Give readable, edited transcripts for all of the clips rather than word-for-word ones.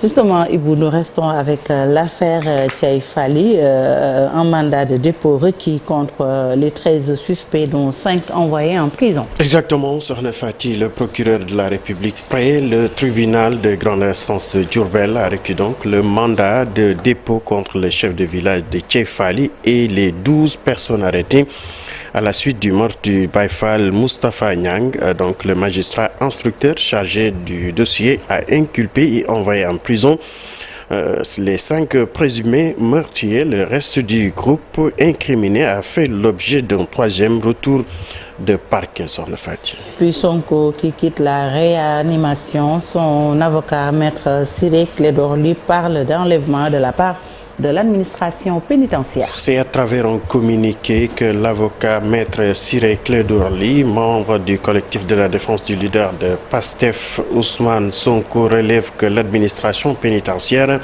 Justement, Ibou, nous restons avec l'affaire Thiaye Fally, un mandat de dépôt requis contre les 13 suspects, dont 5 envoyés en prison. Exactement, Sokhna Fati, le procureur de la République près le tribunal de grande instance de Diourbel a requis donc le mandat de dépôt contre le chef de village de Thiaye Fally et les 12 personnes arrêtées à la suite du meurtre du Baye Fall Moustapha Niang. Donc le magistrat instructeur chargé du dossier a inculpé et envoyé en prison les 5 présumés meurtriers. Le reste du groupe incriminé a fait l'objet d'un 3e retour de parquet sur le fait. Puis Sonko qui quitte la réanimation, son avocat maître Ciré Clédor Ly parle d'enlèvement de la part de l'administration pénitentiaire. C'est à travers un communiqué que l'avocat maître Ciré Clédor Ly, membre du collectif de la défense du leader de PASTEF, Ousmane Sonko, relève que l'administration pénitentiaire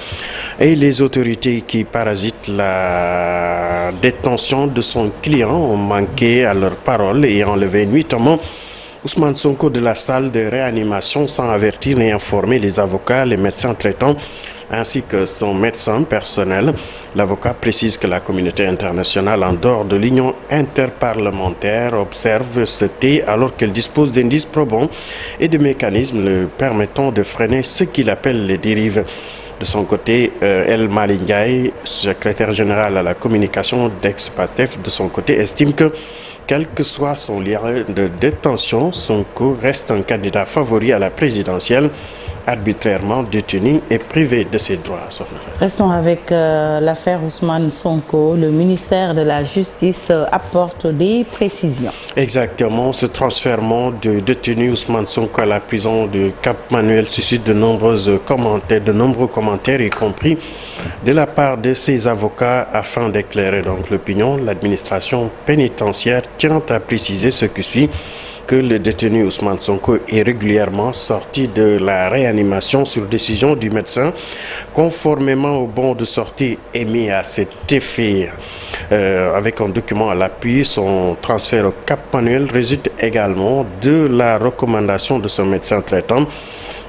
et les autorités qui parasitent la détention de son client ont manqué à leur parole et enlevé nuitamment Ousmane Sonko de la salle de réanimation sans avertir ni informer les avocats, les médecins traitants ainsi que son médecin personnel. L'avocat précise que la communauté internationale, en dehors de l'Union interparlementaire, observe ce thé alors qu'elle dispose d'indices probants et de mécanismes le permettant de freiner ce qu'il appelle les dérives. De son côté, El Malick Ndiaye, secrétaire général à la communication d'ex-PASTEF, de son côté, estime que quel que soit son lien de détention, Sonko reste un candidat favori à la présidentielle, arbitrairement détenu et privé de ses droits. Restons avec l'affaire Ousmane Sonko. Le ministère de la Justice apporte des précisions. Exactement. Ce transfèrement de détenu Ousmane Sonko à la prison de Cap-Manuel suscite de nombreux commentaires, y compris de la part de ses avocats, afin d'éclairer donc l'opinion. L'administration pénitentiaire tient à préciser ce qui suit, que le détenu Ousmane Sonko est régulièrement sorti de la réanimation sur décision du médecin, conformément au bon de sortie émis à cet effet. Avec un document à l'appui, son transfert au Cap-Manuel résulte également de la recommandation de son médecin traitant.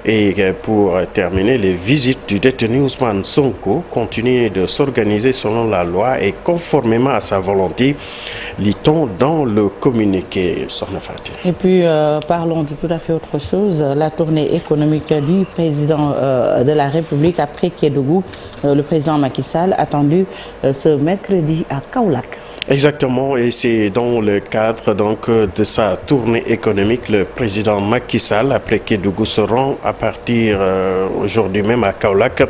Et pour terminer, les visites du détenu Ousmane Sonko continuent de s'organiser selon la loi et conformément à sa volonté, lit-on dans le communiqué. Et puis, parlons de tout à fait autre chose. La tournée économique du président de la République après Kédougou, le président Macky Sall, attendu ce mercredi à Kaolack. Exactement, et c'est dans le cadre donc de sa tournée économique, le président Macky Sall, après Kédougou, se rend à partir aujourd'hui même à Kaolack,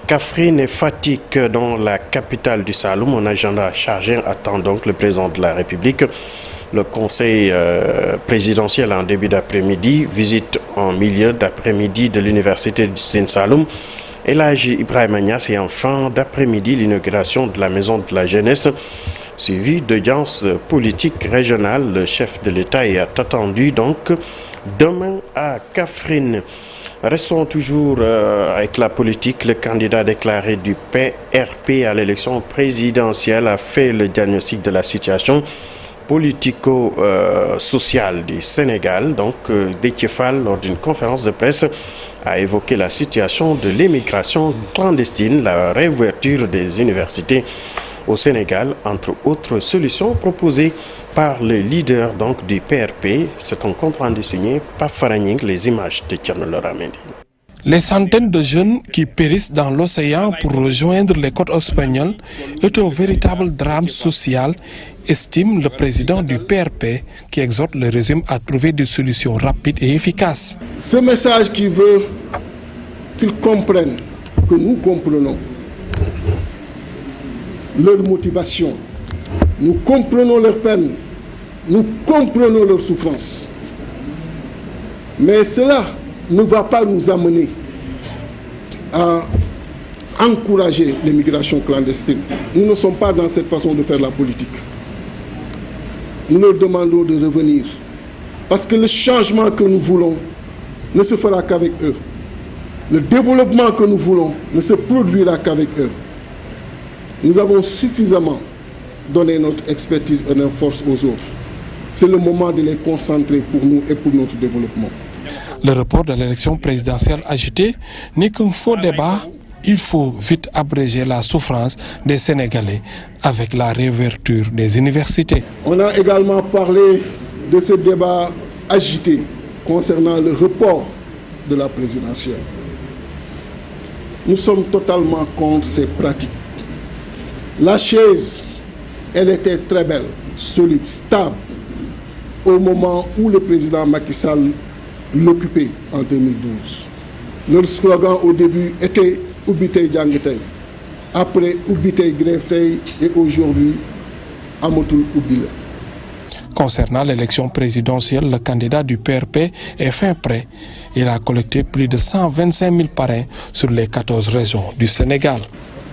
Kaffrine et Fatick, dans la capitale du Saloum. Un agenda chargé attend donc le président de la République. Le conseil présidentiel en début d'après-midi, visite en milieu d'après-midi de l'université du Sine Saloum. El Hadji Ibrahima Niasse, et en fin d'après-midi, l'inauguration de la maison de la jeunesse, suivi d'audience politique régionale. Le chef de l'État est attendu donc demain à Kaffrine. Restons toujours avec la politique. Le candidat déclaré du PRP à l'élection présidentielle a fait le diagnostic de la situation politico-sociale du Sénégal. Donc, Déthié Fall, lors d'une conférence de presse, a évoqué la situation de l'immigration clandestine, la réouverture des universités au Sénégal, entre autres solutions proposées par le leader donc du PRP. C'est un compte rendu signé par Faragning, les images de Thierno Loramendi. Les centaines de jeunes qui périssent dans l'océan pour rejoindre les côtes espagnoles est un véritable drame social, estime le président du PRP, qui exhorte le régime à trouver des solutions rapides et efficaces. Ce message qui veut qu'ils comprennent que nous comprenons leur motivation, nous comprenons leur peine, nous comprenons leur souffrance. Mais cela ne va pas nous amener à encourager l'immigration clandestine. Nous ne sommes pas dans cette façon de faire la politique. Nous leur demandons de revenir. Parce que le changement que nous voulons ne se fera qu'avec eux. Le développement que nous voulons ne se produira qu'avec eux. Nous avons suffisamment donné notre expertise et notre force aux autres. C'est le moment de les concentrer pour nous et pour notre développement. Le report de l'élection présidentielle agitée n'est qu'un faux débat. Il faut vite abréger la souffrance des Sénégalais avec la réouverture des universités. On a également parlé de ce débat agité concernant le report de la présidentielle. Nous sommes totalement contre ces pratiques. La chaise, elle était très belle, solide, stable, au moment où le président Macky Sall l'occupait en 2012. Leur slogan au début était « Ubitei Djangitei », après « Ubitei Greftei » et aujourd'hui « Amotul Ubile ». Concernant l'élection présidentielle, le candidat du PRP est fin prêt. Il a collecté plus de 125 000 parrains sur les 14 régions du Sénégal.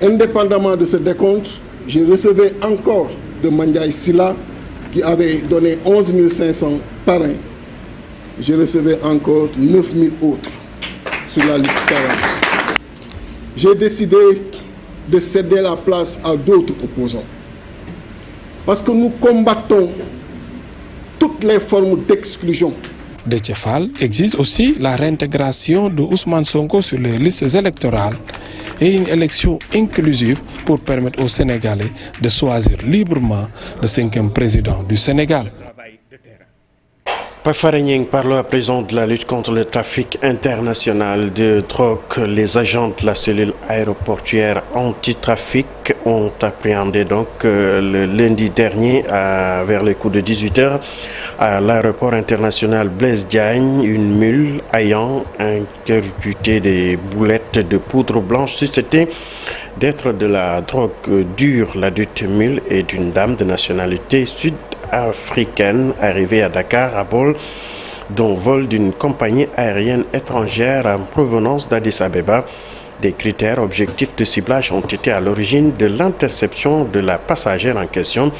Indépendamment de ce décompte, j'ai recevé encore de Mandiaye Sylla qui avait donné 11 500 parrains. J'ai recevé encore 9 000 autres sur la liste 40. J'ai décidé de céder la place à d'autres opposants. Parce que nous combattons toutes les formes d'exclusion. Déthié Fall exige aussi la réintégration de Ousmane Sonko sur les listes électorales et une élection inclusive pour permettre aux Sénégalais de choisir librement le 5e président du Sénégal. Pafarigning parle à présent de la lutte contre le trafic international de drogue. Les agents de la cellule aéroportuaire anti-trafic ont appréhendé donc le lundi dernier vers les coups de 18h à l'aéroport international Blaise Diagne une mule ayant ingurgité des boulettes de poudre blanche susceptées d'être de la drogue dure. La dite mule est d'une dame de nationalité sud-africaine arrivée à Dakar à bord d'un vol d'une compagnie aérienne étrangère en provenance d'Addis Abeba. Des critères objectifs de ciblage ont été à l'origine de l'interception de la passagère en question.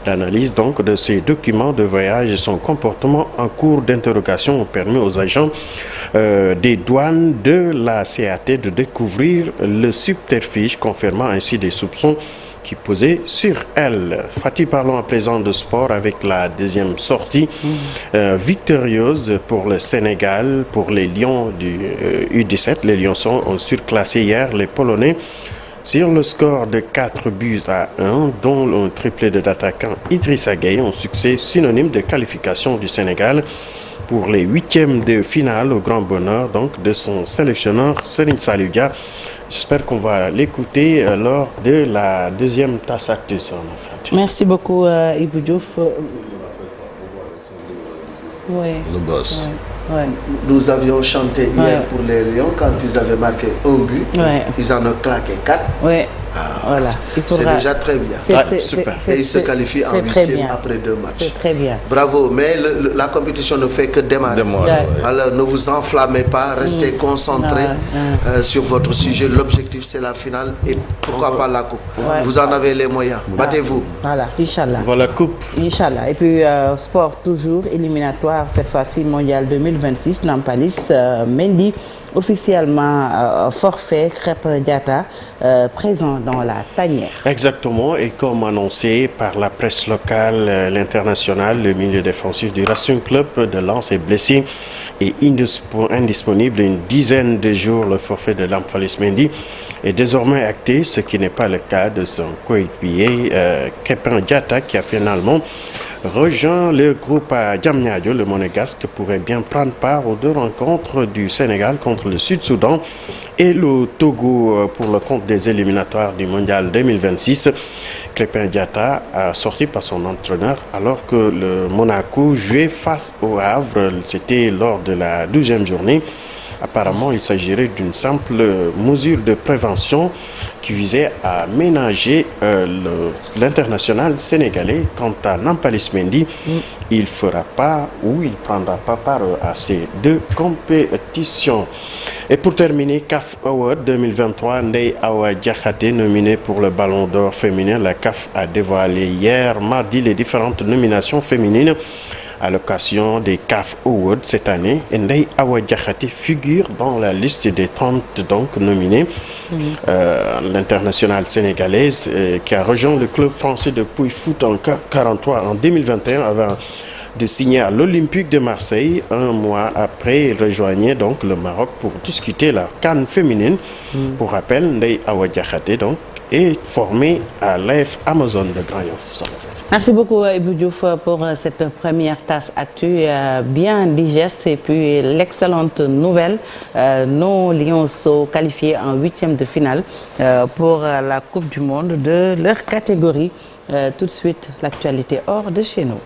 L'analyse donc de ces documents de voyage et son comportement en cours d'interrogation ont permis aux agents des douanes de la CAT de découvrir le subterfuge, confirmant ainsi des soupçons qui pesaient sur elle. Fatih, parlons à présent de sport avec la deuxième sortie victorieuse pour le Sénégal, pour les Lions du U17. Les Lions ont surclassé hier les Polonais sur le score de 4-1, dont un triplé de l'attaquant Idrissa Gueye, un succès synonyme de qualification du Sénégal pour les 8e de finale au grand bonheur donc de son sélectionneur Serigne Saliou Dia. J'espère qu'on va l'écouter lors de la deuxième tasse Actus. Merci beaucoup Ibou Diouf. Oui. Le boss. Ouais. Ouais. Nous avions chanté hier pour les Lions quand ils avaient marqué un but. Ouais. Ils en ont claqué 4. Ouais. Voilà. C'est déjà très bien. Super. Et ils se qualifient en 8e après 2 matchs. C'est très bien. Bravo, mais la compétition ne fait que démarrer. Alors ne vous enflammez pas, restez concentrés sur votre sujet. L'objectif c'est la finale et pourquoi pas la coupe. Vous en avez les moyens. Battez-vous. Voilà, Inch'Allah. Voilà, coupe. Inch'Allah. Et puis sport toujours éliminatoire, cette fois-ci mondial 2026, Nampalis Mendy. Officiellement forfait, Krépin Diatta présent dans la tanière. Exactement, et comme annoncé par la presse locale, l'international, le milieu défensif du Racing Club de Lens est blessé et indisponible une dizaine de jours. Le forfait de Nampalys Mendy est désormais acté, ce qui n'est pas le cas de son coéquipier Krépin Diatta qui a finalement rejoint le groupe à Diamniadio. Le Monégasque pourrait bien prendre part aux 2 rencontres du Sénégal contre le Sud-Soudan et le Togo pour le compte des éliminatoires du Mondial 2026. Krépin Diatta a sorti par son entraîneur alors que le Monaco jouait face au Havre. C'était lors de la 12e journée. Apparemment, il s'agirait d'une simple mesure de prévention qui visait à ménager l'international sénégalais. Quant à Nampalys Mendy, il ne fera pas ou il ne prendra pas part à ces 2 compétitions. Et pour terminer, CAF Award 2023, Ndeye Awa Diakhaté nominée pour le Ballon d'Or féminin. La CAF a dévoilé hier, mardi, les différentes nominations féminines à l'occasion des CAF Awards cette année. Ndeye Awa Diakhaté figure dans la liste des 30 donc nominés. L'internationale sénégalaise qui a rejoint le club français de Pouille Foot en 43 en 2021 avant de signer à l'Olympique de Marseille. Un mois après, il rejoignait donc le Maroc pour discuter la CAN féminine. Pour rappel, Ndeye Awa Diakhaté donc est formée à l'AF Amazon de Grand Yoff. Merci beaucoup Ibou Diouf pour cette première tasse actu bien digeste et puis l'excellente nouvelle. Nos Lions sont qualifiés en 8e de finale pour la Coupe du Monde de leur catégorie. Tout de suite, l'actualité hors de chez nous.